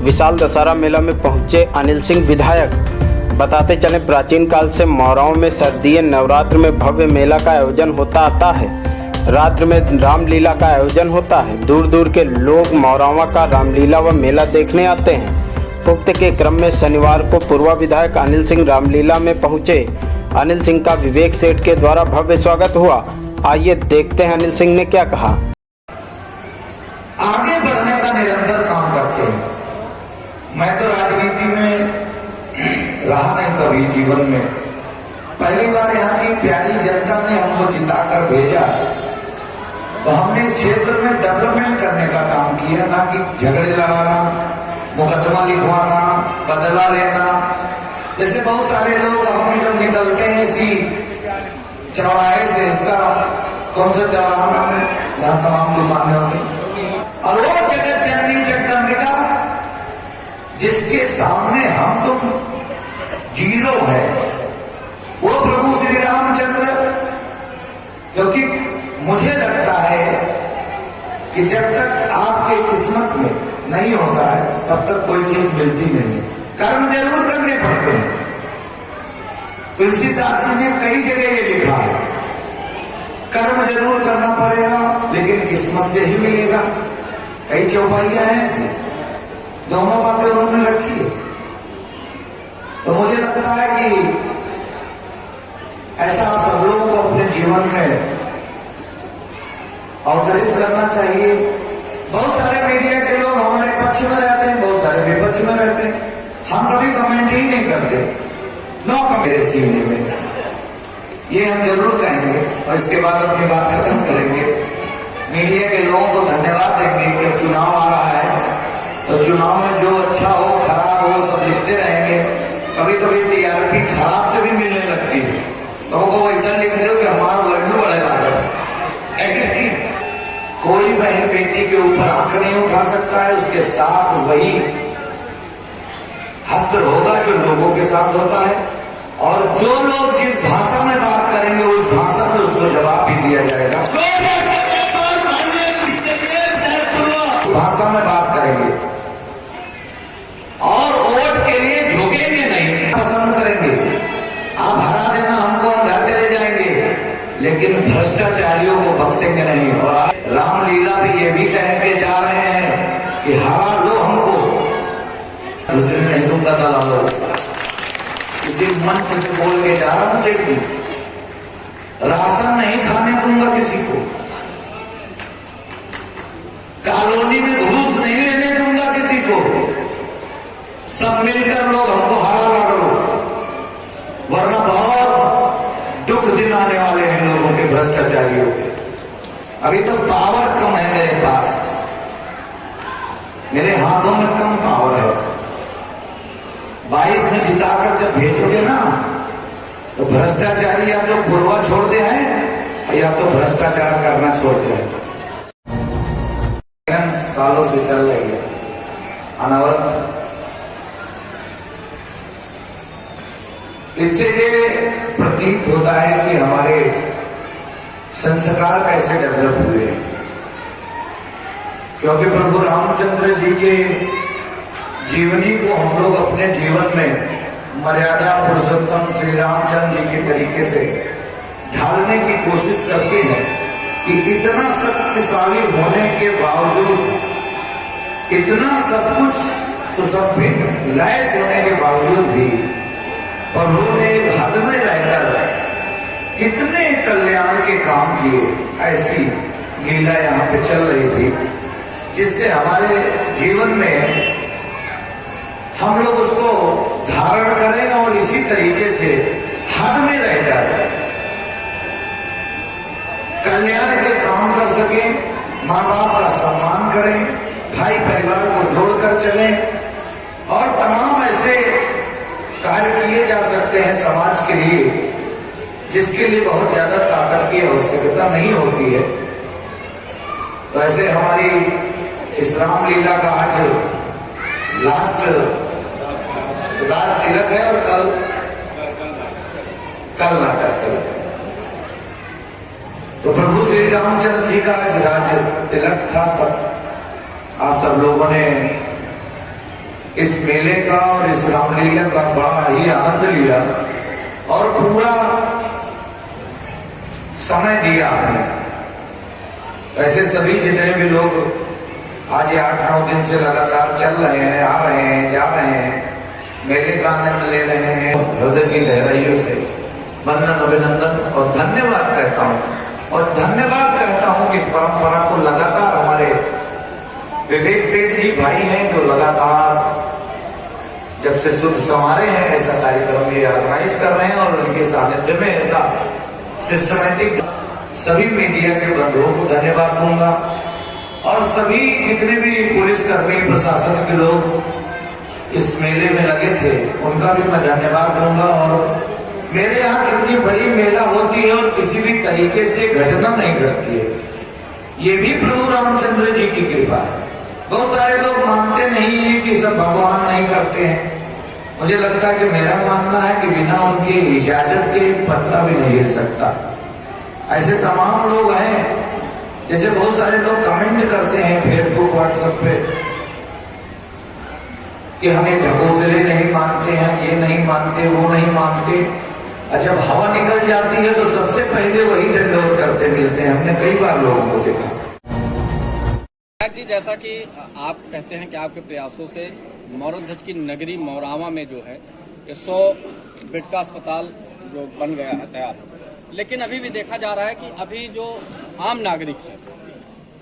विशाल दशहरा मेला में पहुंचे अनिल सिंह विधायक। बताते चले, प्राचीन काल से मौराओं में शारदीय नवरात्र में भव्य मेला का आयोजन होता आता है। रात्र में रामलीला का आयोजन होता है। दूर दूर के लोग मौरावा का रामलीला व मेला देखने आते हैं। उक्त के क्रम में शनिवार को पूर्व विधायक अनिल सिंह रामलीला में पहुंचे। अनिल सिंह का विवेक सेठ के द्वारा भव्य स्वागत हुआ। आइए देखते हैं अनिल सिंह ने क्या कहा। आगे बढ़ने का निरंतर काम करते हैं। मैं तो राजनीति में रहा नहीं कभी जीवन में। पहली बार यहाँ की प्यारी जनता ने हमको जिताकर भेजा, तो हमने इस क्षेत्र में डेवलपमेंट करने का काम किया, ना कि झगड़े लड़ाना, मुकदमा लिखवाना, बदला लेना। जैसे बहुत सारे लोग हम जब निकलते हैं इसी चौराहे से, इसका कौन सा चौराहा में जहाँ तमाम दुकानें होंगी, और वो जगत जननी जगदम्बिका जिसके सामने हम तुम जीरो है, वो प्रभु श्री रामचंद्र। क्योंकि मुझे लगता है कि जब तक आपके किस्मत में नहीं होता है तब तक कोई चीज मिलती नहीं। कर्म जरूर करने पड़ते हैं। तुलसीदास जी ने कई जगह ये लिखा है, कर्म जरूर करना पड़ेगा लेकिन किस्मत से ही मिलेगा। कई चौपाइयां हैं ऐसी, दोनों बातें उन्होंने रखी है। तो मुझे लगता है कि ऐसा सब लोगों को अपने जीवन में अवतरित करना चाहिए। बहुत सारे मीडिया के लोग हमारे पक्ष में रहते हैं, बहुत सारे विपक्ष में रहते हैं। हम कभी कमेंट ही नहीं करते, नो कमेंट सीने में। ये हम जरूर कहेंगे और इसके बाद अपनी बात खत्म करेंगे। मीडिया के लोगों को धन्यवाद देंगे कि चुनाव आ रहा है, तो चुनाव में जो अच्छा हो खराब हो सब लिखते रहेंगे। कभी कभी टीआरपी खराब से भी मिलने लगती है, तो वो ऐसा लिख दो कि हमारा वैल्यू बढ़ेगा। कोई बहन बेटी के ऊपर आंख नहीं उठा सकता है, उसके साथ वही हस्त्र होगा जो लोगों के साथ होता है। और जो लोग जिस भाषा में बात करेंगे उस भाषा में उसको जवाब भी दिया जाएगा। भाषा में बात करेंगे और वोट के लिए झुकेंगे नहीं, पसंद करेंगे। आप हरा देना हमको, हम घर चले जाएंगे, लेकिन भ्रष्टाचारियों को बख्शेंगे नहीं। और आज रामलीला भी ये भी कहने जा रहे हैं कि हरा लो हमको, दूसरे में नहीं दूंगा दलालो। किसी मंच से बोल के जा रहा हूं सेठ जी, राशन नहीं खाने दूंगा किसी को, कॉलोनी में घूस नहीं लेने दूंगा किसी को। सब मिलकर लोग हमको हरा ना करो, वरना बहुत दुख दिन आने वाले हैं लोगों के, भ्रष्टाचारियों के। अभी तो पावर कम है मेरे पास, मेरे हाथों में कम पावर है। 22 में जिताकर जब भेजोगे ना, तो भ्रष्टाचारी या तो पूर्वा छोड़ दे है या तो भ्रष्टाचार करना छोड़ दे। सालों से चल रही है अनवरत। इससे ये प्रतीत होता है कि हमारे संस्कार कैसे डेवलप हुए हैं। क्योंकि प्रभु रामचंद्र जी के जीवनी को हम लोग अपने जीवन में मर्यादा पुरुषोत्तम श्री रामचंद्र जी के तरीके से ढालने की कोशिश करते हैं कि इतना शक्तिशाली होने के बावजूद, इतना सब कुछ सुसभ्य लैस होने के बावजूद भी प्रभु ने एक हद में रहकर कितने कल्याण के काम किए। ऐसी लीला यहाँ पे चल रही थी, जिससे हमारे जीवन में हम लोग उसको धारण करें और इसी तरीके से हद में रहकर कल्याण के काम कर सके, माँ बाप का सम्मान करें, भाई परिवार को जोड़कर चलें, और तमाम ऐसे कार्य किए जा सकते हैं समाज के लिए जिसके लिए बहुत ज्यादा ताकत की आवश्यकता नहीं होती है। तो ऐसे हमारी इस रामलीला का आज लास्ट तिलक है और कल नाटक है। तो प्रभु श्री रामचंद्र जी का आज राज तिलक था। सब आप सब लोगों ने मेले का और इस रामलीला का बड़ा ही आनंद लिया और पूरा समय दिया आपने। ऐसे सभी जितने भी लोग आज ये 8-9 दिन से लगातार चल रहे हैं, आ रहे हैं, जा रहे हैं, मेले का आनंद ले रहे हैं, हृदय की गहराइयों से वंदन, अभिनंदन और धन्यवाद कहता हूँ। और धन्यवाद कहता हूँ कि इस परंपरा को लगातार हमारे विवेक सेठ जी भाई हैं जो लगातार जब से शुद्ध संवारे हैं ऐसा कार्यक्रम ये ऑर्गेनाइज कर रहे हैं और उनके सानिध्य में ऐसा सिस्टमैटिक। सभी मीडिया के बंधुओं को धन्यवाद दूंगा और सभी जितने भी पुलिसकर्मी प्रशासन के लोग इस मेले में लगे थे उनका भी मैं धन्यवाद दूंगा। और मेरे यहाँ कितनी बड़ी मेला होती है और किसी भी तरीके से घटना नहीं घटती है, ये भी प्रभु रामचंद्र जी की कृपा है। बहुत सारे लोग मानते नहीं है कि सब भगवान नहीं करते हैं। मुझे लगता है कि मेरा मानना है कि बिना उनकी इजाजत के एक पत्ता भी नहीं हिल सकता। ऐसे तमाम लोग हैं, जैसे बहुत सारे लोग कमेंट करते हैं फेसबुक व्हाट्सएप पे कि हमें ढकोसले नहीं मानते हैं, ये नहीं मानते, वो नहीं मानते। जब हवा निकल जाती है तो सबसे पहले वही दंडवत करते मिलते हैं। हमने कई बार लोगों को देखा। जी, जैसा कि आप कहते हैं कि आपके प्रयासों से मोरध्वज की नगरी मौरावा में जो है 100 बेड का अस्पताल जो बन गया है तैयार, लेकिन अभी भी देखा जा रहा है कि अभी जो आम नागरिक है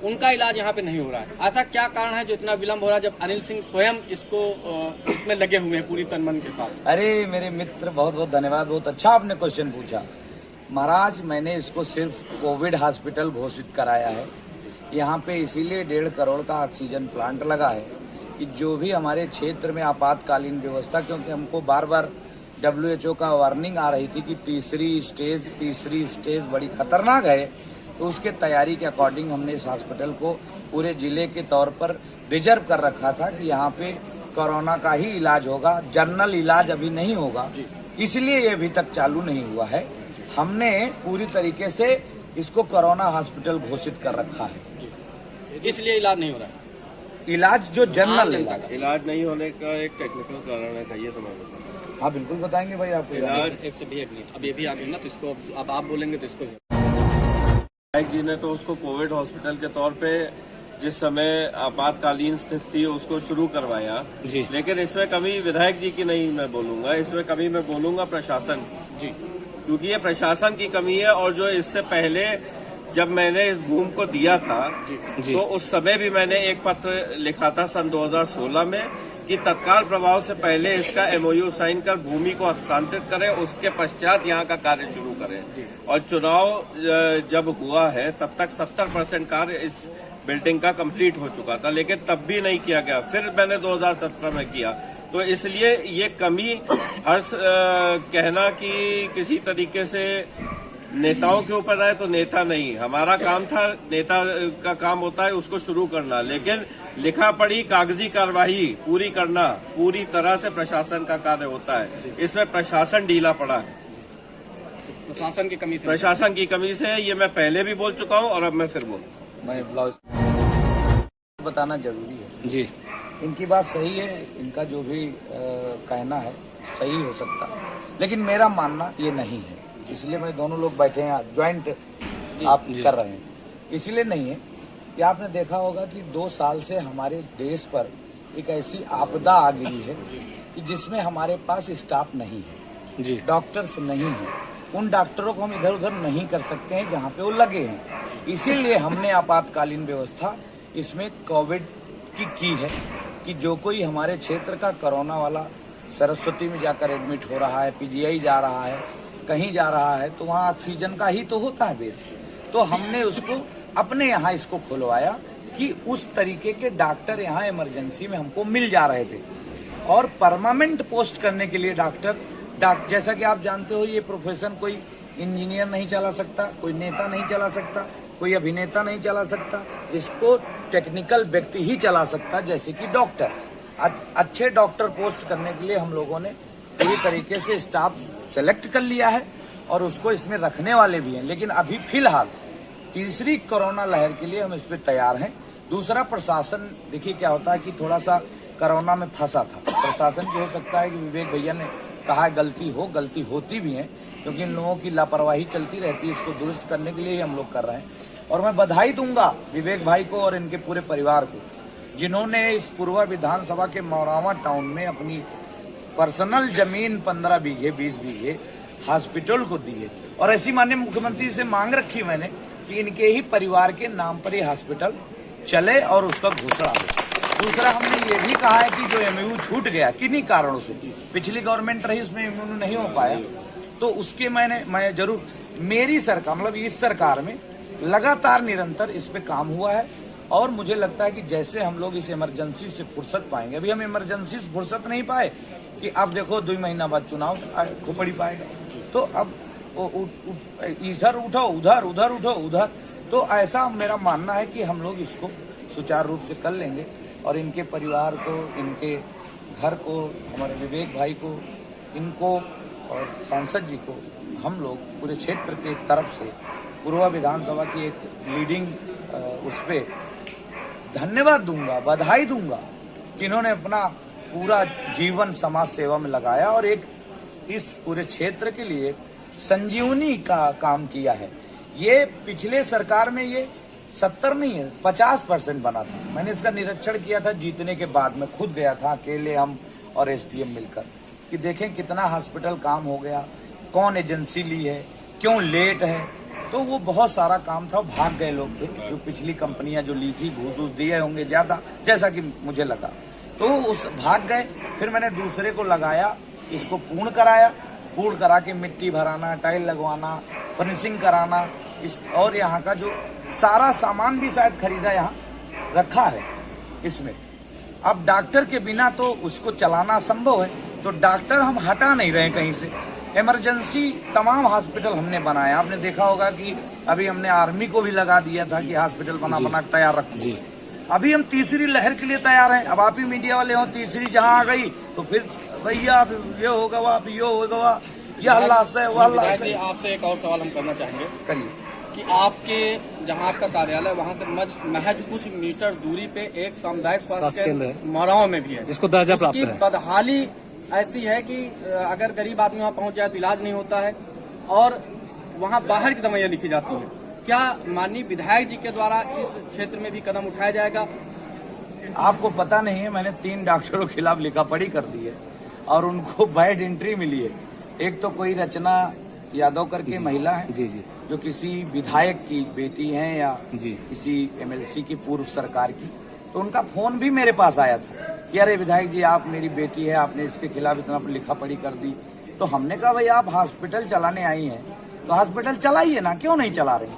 उनका इलाज यहाँ पे नहीं हो रहा है। ऐसा क्या कारण है जो इतना विलम्ब हो रहा है, जब अनिल सिंह स्वयं इसमें लगे हुए हैं पूरी तन मन के साथ? अरे मेरे मित्र, बहुत बहुत धन्यवाद, बहुत अच्छा आपने क्वेश्चन पूछा। महाराज, मैंने इसको सिर्फ कोविड हॉस्पिटल घोषित कराया है। यहाँ पे इसीलिए 1.5 करोड़ का ऑक्सीजन प्लांट लगा है कि जो भी हमारे क्षेत्र में आपातकालीन व्यवस्था, क्योंकि हमको बार बार WHO का वार्निंग आ रही थी कि तीसरी स्टेज बड़ी खतरनाक है, तो उसके तैयारी के अकॉर्डिंग हमने इस हॉस्पिटल को पूरे जिले के तौर पर रिजर्व कर रखा था कि यहाँ पे कोरोना का ही इलाज होगा, जनरल इलाज अभी नहीं होगा। इसलिए ये अभी तक चालू नहीं हुआ है। हमने पूरी तरीके से इसको कोरोना हॉस्पिटल घोषित कर रखा है, इसलिए इलाज नहीं हो रहा है। इलाज जो जनरल इलाज नहीं होने का एक टेक्निकल कारण है, कहिए तो मैं बताऊं। हाँ बिल्कुल बताएंगे भाई आपको। इलाज एक से भी एक मिनट, अब ये भी आ गए ना, तो इसको अब आप बोलेंगे तो इसको विधायक जी ने तो उसको कोविड हॉस्पिटल के तौर पे जिस समय आपातकालीन स्थिति थी उसको शुरू करवाया जी। लेकिन इसमें कमी विधायक जी की नहीं मैं बोलूंगा, इसमें कमी मैं बोलूंगा प्रशासन जी, क्योंकि ये प्रशासन की कमी है। और जो इससे पहले जब मैंने इस भूमि को दिया था जी। तो उस समय भी मैंने एक पत्र लिखा था सन 2016 में कि तत्काल प्रभाव से पहले इसका MOU साइन कर भूमि को हस्तांतरित करें, उसके पश्चात यहाँ का कार्य शुरू करें। और चुनाव जब हुआ है तब तक 70% कार्य इस बिल्डिंग का कंप्लीट हो चुका था, लेकिन तब भी नहीं किया गया। फिर मैंने 2017 में किया। तो इसलिए ये कमी कहना कि किसी तरीके से नेताओं के ऊपर आए तो नेता नहीं, हमारा काम था, नेता का काम होता है उसको शुरू करना, लेकिन लिखा पढ़ी कागजी कार्यवाही पूरी करना पूरी तरह से प्रशासन का कार्य होता है। इसमें प्रशासन ढीला पड़ा है, प्रशासन की कमी से। प्रशासन की कमी से ये मैं पहले भी बोल चुका हूँ और अब मैं फिर मैं ब्लाउज बताना जरूरी है जी। इनकी बात सही है, इनका जो भी कहना है सही हो सकता है, लेकिन मेरा मानना ये नहीं है। इसलिए मैं दोनों लोग बैठे हैं, ज्वाइंट आप कर रहे हैं, इसलिए नहीं है कि आपने देखा होगा कि 2 साल से हमारे देश पर एक ऐसी आपदा आ गई है कि जिसमें हमारे पास स्टाफ नहीं है जी, डॉक्टर्स नहीं है। उन डॉक्टरों को हम इधर उधर नहीं कर सकते हैं जहाँ पे वो लगे हैं। इसीलिए हमने आपातकालीन व्यवस्था इसमें कोविड की है कि जो कोई हमारे क्षेत्र का कोरोना वाला सरस्वती में जाकर एडमिट हो रहा है, PGI जा रहा है, कहीं जा रहा है, तो वहाँ ऑक्सीजन का ही तो होता है बेस। तो हमने उसको अपने यहाँ इसको खुलवाया कि उस तरीके के डॉक्टर यहाँ इमरजेंसी में हमको मिल जा रहे थे। और परमानेंट पोस्ट करने के लिए डॉक्टर जैसा कि आप जानते हो, ये प्रोफेशन कोई इंजीनियर नहीं चला सकता, कोई नेता नहीं चला सकता, कोई अभिनेता नहीं चला सकता, इसको टेक्निकल व्यक्ति ही चला सकता, जैसे कि डॉक्टर। अच्छे डॉक्टर पोस्ट करने के लिए हम लोगों ने पूरी तरीके से स्टाफ सेलेक्ट कर लिया है और उसको इसमें रखने वाले भी हैं। लेकिन अभी फिलहाल तीसरी कोरोना लहर के लिए हम इस पे तैयार हैं। दूसरा, प्रशासन देखिए क्या होता है कि थोड़ा सा कोरोना में फंसा था। प्रशासन की हो सकता है कि विवेक भैया ने कहा है गलती होती भी है, क्योंकि इन लोगों की लापरवाही चलती रहती है। इसको दुरुस्त करने के लिए ही हम लोग कर रहे हैं। और मैं बधाई दूंगा विवेक भाई को और इनके पूरे परिवार को, जिन्होंने इस पूर्वा विधानसभा के मौरावा टाउन में अपनी पर्सनल जमीन 15 बीघे 20 बीघे हॉस्पिटल को दी है। और ऐसी माननीय मुख्यमंत्री से मांग रखी मैंने कि इनके ही परिवार के नाम पर ये हॉस्पिटल चले और उसका घोषणा हो। दूसरा, हमने ये भी कहा है कि जो एमओयू छूट गया किन्हीं कारणों से, पिछली गवर्नमेंट रही उसमें एमओयू नहीं हो पाया, तो उसके मैं जरूर, मेरी सरकार मतलब इस सरकार में लगातार निरंतर इस पे काम हुआ है। और मुझे लगता है कि जैसे हम लोग इस इमरजेंसी से फुर्सत पाएंगे, अभी हम इमरजेंसी से फुर्सत नहीं पाए कि अब देखो 2 महीना बाद चुनाव खोपड़ी पाएगा, तो अब इधर उठो उधर उठो उधर, तो ऐसा मेरा मानना है कि हम लोग इसको सुचारू रूप से कर लेंगे। और इनके परिवार को, इनके घर को, हमारे विवेक भाई को, इनको और सांसद जी को हम लोग पूरे क्षेत्र के तरफ से पूर्वा विधानसभा की एक लीडिंग उस पे धन्यवाद दूंगा, बधाई दूंगा कि इन्होंने अपना पूरा जीवन समाज सेवा में लगाया और एक इस पूरे क्षेत्र के लिए संजीवनी का काम किया है। ये पिछले सरकार में ये 70 नहीं है 50% बना था। मैंने इसका निरीक्षण किया था जीतने के बाद, में खुद गया था अकेले, हम और एसडीएम मिलकर, कि देखें कितना हॉस्पिटल काम हो गया, कौन एजेंसी ली है, क्यों लेट है। तो वो बहुत सारा काम था, भाग गए लोग थे जो पिछली कंपनियां जो ली थी, घूस दिए होंगे ज्यादा, जैसा कि मुझे लगा, तो उस भाग गए। फिर मैंने दूसरे को लगाया, इसको पूर्ण करा के मिट्टी भराना, टाइल लगवाना, फर्निशिंग कराना, इस और यहाँ का जो सारा सामान भी शायद खरीदा यहाँ रखा है इसमें। अब डॉक्टर के बिना तो उसको चलाना संभव है, तो डॉक्टर हम हटा नहीं रहे कहीं से। इमरजेंसी तमाम हॉस्पिटल हमने बनाया। आपने देखा होगा कि अभी हमने आर्मी को भी लगा दिया था कि हॉस्पिटल बना तैयार रखो। अभी हम तीसरी लहर के लिए तैयार हैं। अब आप ही मीडिया वाले हो, तीसरी जहां आ गई तो फिर भैया ये होगा वह, ये होगा वह, यह हल्ला से वह हल्ला से। आपसे एक और सवाल हम करना चाहेंगे करिए कि आपके जहां आपका कार्यालय वहां से महज कुछ मीटर दूरी पे एक सामुदायिक स्वास्थ्य केंद्र मौराव में भी है, जिसको दर्जा प्राप्त है। बदहाली ऐसी है कि अगर गरीब आदमी वहां पहुंच जाए तो इलाज नहीं होता है और वहां बाहर की दवाइयां लिखी जाती हैं। क्या माननीय विधायक जी के द्वारा इस क्षेत्र में भी कदम उठाया जाएगा? आपको पता नहीं है, मैंने 3 डॉक्टरों के खिलाफ लिखा पढ़ी कर दी है और उनको बैड एंट्री मिली है। एक तो कोई रचना यादव करके महिला है जी, जो किसी विधायक की बेटी हैं या किसी एमएलसी की पूर्व सरकार की, तो उनका फोन भी मेरे पास आया था कि अरे विधायक जी आप मेरी बेटी है, आपने इसके खिलाफ इतना लिखा पढ़ी कर दी। तो हमने कहा भाई आप हॉस्पिटल चलाने आई हैं तो हॉस्पिटल चलाइए ना, क्यों नहीं चला रही?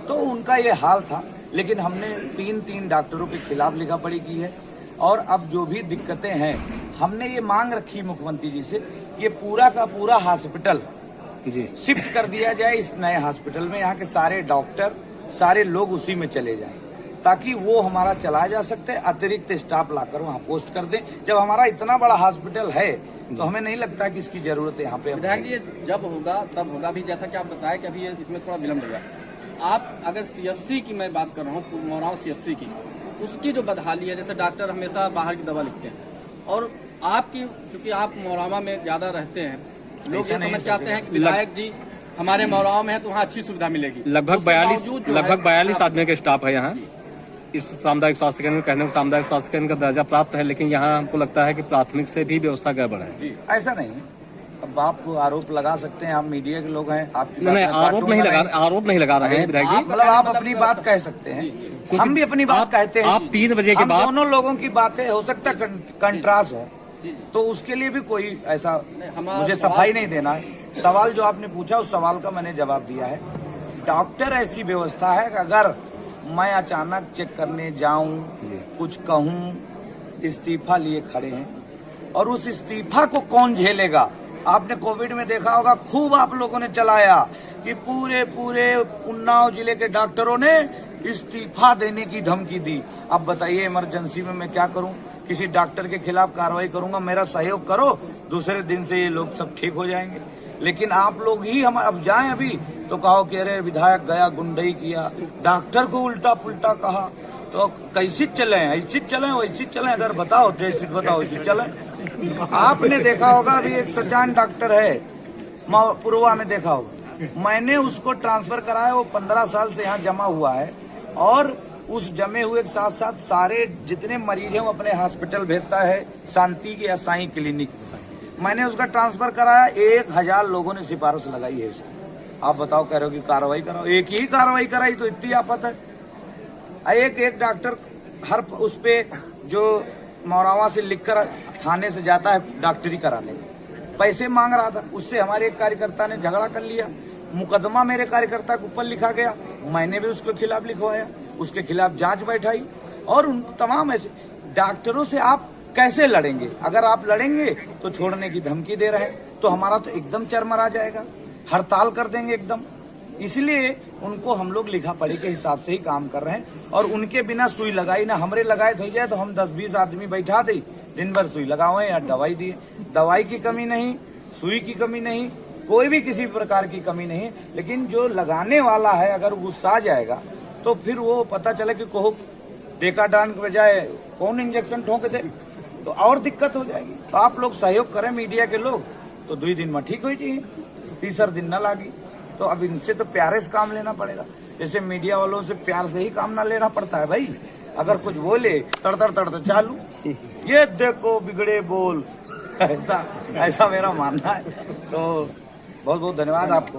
तो उनका ये हाल था। लेकिन हमने 3 डॉक्टरों के खिलाफ लिखा पढ़ी की है और अब जो भी दिक्कतें हैं हमने ये मांग रखी मुख्यमंत्री जी से, ये पूरा का पूरा हॉस्पिटल शिफ्ट कर दिया जाए इस नए हॉस्पिटल में। यहाँ के सारे डॉक्टर, सारे लोग उसी में चले जाएं ताकि वो हमारा चलाया जा सकते हैं। अतिरिक्त स्टाफ लाकर वहाँ पोस्ट कर दें। जब हमारा इतना बड़ा हॉस्पिटल है तो हमें नहीं लगता कि इसकी जरूरत है यहाँ पे। विधायक जी जब होगा तब होगा भी, जैसा कि आप बताया कि अभी इसमें थोड़ा विलम्ब होगा। आप अगर सीएससी की मैं बात कर रहा हूँ, मौराव सीएससी की, उसकी जो बदहाली है, जैसे डॉक्टर हमेशा बाहर की दवा लिखते हैं और आपकी, क्योंकि आप मौरावा में ज्यादा रहते हैं, लोग ये समझ चाहते हैं कि विधायक जी हमारे मौराव में है तो वहाँ अच्छी सुविधा मिलेगी। लगभग 42 आदमी का स्टाफ है यहाँ इस सामुदायिक स्वास्थ्य केंद्र में। कहने को सामुदायिक स्वास्थ्य केंद्र का दर्जा प्राप्त है, लेकिन यहाँ हमको लगता है कि प्राथमिक से भी व्यवस्था गड़बड़ है। ऐसा नहीं है। अब आप आरोप लगा सकते हैं, आप मीडिया के लोग हैं, आप नहीं आरोप नहीं लगा रहे हैं विधायक जी। मतलब आप अपनी बात कह सकते हैं, हम भी अपनी बात कहते हैं। आप 3 बजे के बाद दोनों लोगों की बातें हो सकता है कंट्रास्ट हो, तो उसके लिए भी कोई ऐसा मुझे सफाई नहीं देना है। सवाल जो आपने पूछा उस सवाल का मैंने जवाब दिया है। डॉक्टर ऐसी व्यवस्था है कि अगर मैं अचानक चेक करने जाऊं, कुछ कहूं, इस्तीफा लिए खड़े हैं और उस इस्तीफा को कौन झेलेगा? आपने कोविड में देखा होगा, खूब आप लोगों ने चलाया कि पूरे उन्नाव जिले के डॉक्टरों ने इस्तीफा देने की धमकी दी। अब बताइए इमरजेंसी में मैं क्या करूं? किसी डॉक्टर के खिलाफ कार्रवाई करूंगा? मेरा सहयोग करो, दूसरे दिन से ये लोग सब ठीक हो जाएंगे। लेकिन आप लोग ही हम अब जाएं अभी तो कहो कि अरे विधायक गया गुंडई किया, डॉक्टर को उल्टा पुल्टा कहा, तो कैसे चले, ऐसे चले वैसे चले, अगर बताओ जैसे बताओ वैसे चले। आपने देखा होगा अभी एक सचान डॉक्टर है पुरवा में, देखा होगा, मैंने उसको ट्रांसफर कराया, वो 15 साल से यहाँ जमा हुआ है और उस जमे हुए के साथ साथ सारे जितने मरीज हैं वो अपने हॉस्पिटल भेजता है, शांति के या साई क्लिनिक। मैंने उसका ट्रांसफर कराया, 1000 लोगों ने सिफारिश लगाई है उसकी। आप बताओ, कह रहे हो कि कार्रवाई कराओ, एक ही कार्रवाई कराई तो इतनी आफत है। एक डॉक्टर हर उस पे जो मौरावा से लिखकर थाने से जाता है डॉक्टरी कराने, पैसे मांग रहा था, उससे हमारे एक कार्यकर्ता ने झगड़ा कर लिया, मुकदमा मेरे कार्यकर्ता के ऊपर लिखा गया, मैंने भी उसके खिलाफ लिखवाया, उसके खिलाफ जांच बैठाई। और उन तमाम ऐसे डॉक्टरों से आप कैसे लड़ेंगे? अगर आप लड़ेंगे तो छोड़ने की धमकी दे रहे हैं, तो हमारा तो एकदम चरमरा जाएगा, हड़ताल कर देंगे एकदम। इसलिए उनको हम लोग लिखा पढ़ी के हिसाब से ही काम कर रहे हैं और उनके बिना सुई लगाई ना हमरे लगाए हो जाए तो हम 10-20 आदमी बैठा दे, दिन भर सुई लगावे या दवाई दिए। दवाई की कमी नहीं, सुई की कमी नहीं, कोई भी किसी प्रकार की कमी नहीं। लेकिन जो लगाने वाला है अगर गुस्सा जाएगा तो फिर वो पता चले कि कोह टेकाडान के बजाय कौन इंजेक्शन ठोंक दे तो और दिक्कत हो जाएगी। तो आप लोग सहयोग करें मीडिया के लोग तो 2 दिन में ठीक हो जाइए, तीसरा दिन न लागी। तो अब इनसे तो प्यारे से काम लेना पड़ेगा, जैसे मीडिया वालों से प्यार से ही काम ना लेना पड़ता है भाई। अगर कुछ बोले तड़ चालू, ये देखो बिगड़े बोल, ऐसा मेरा मानना है। तो बहुत बहुत धन्यवाद आपको।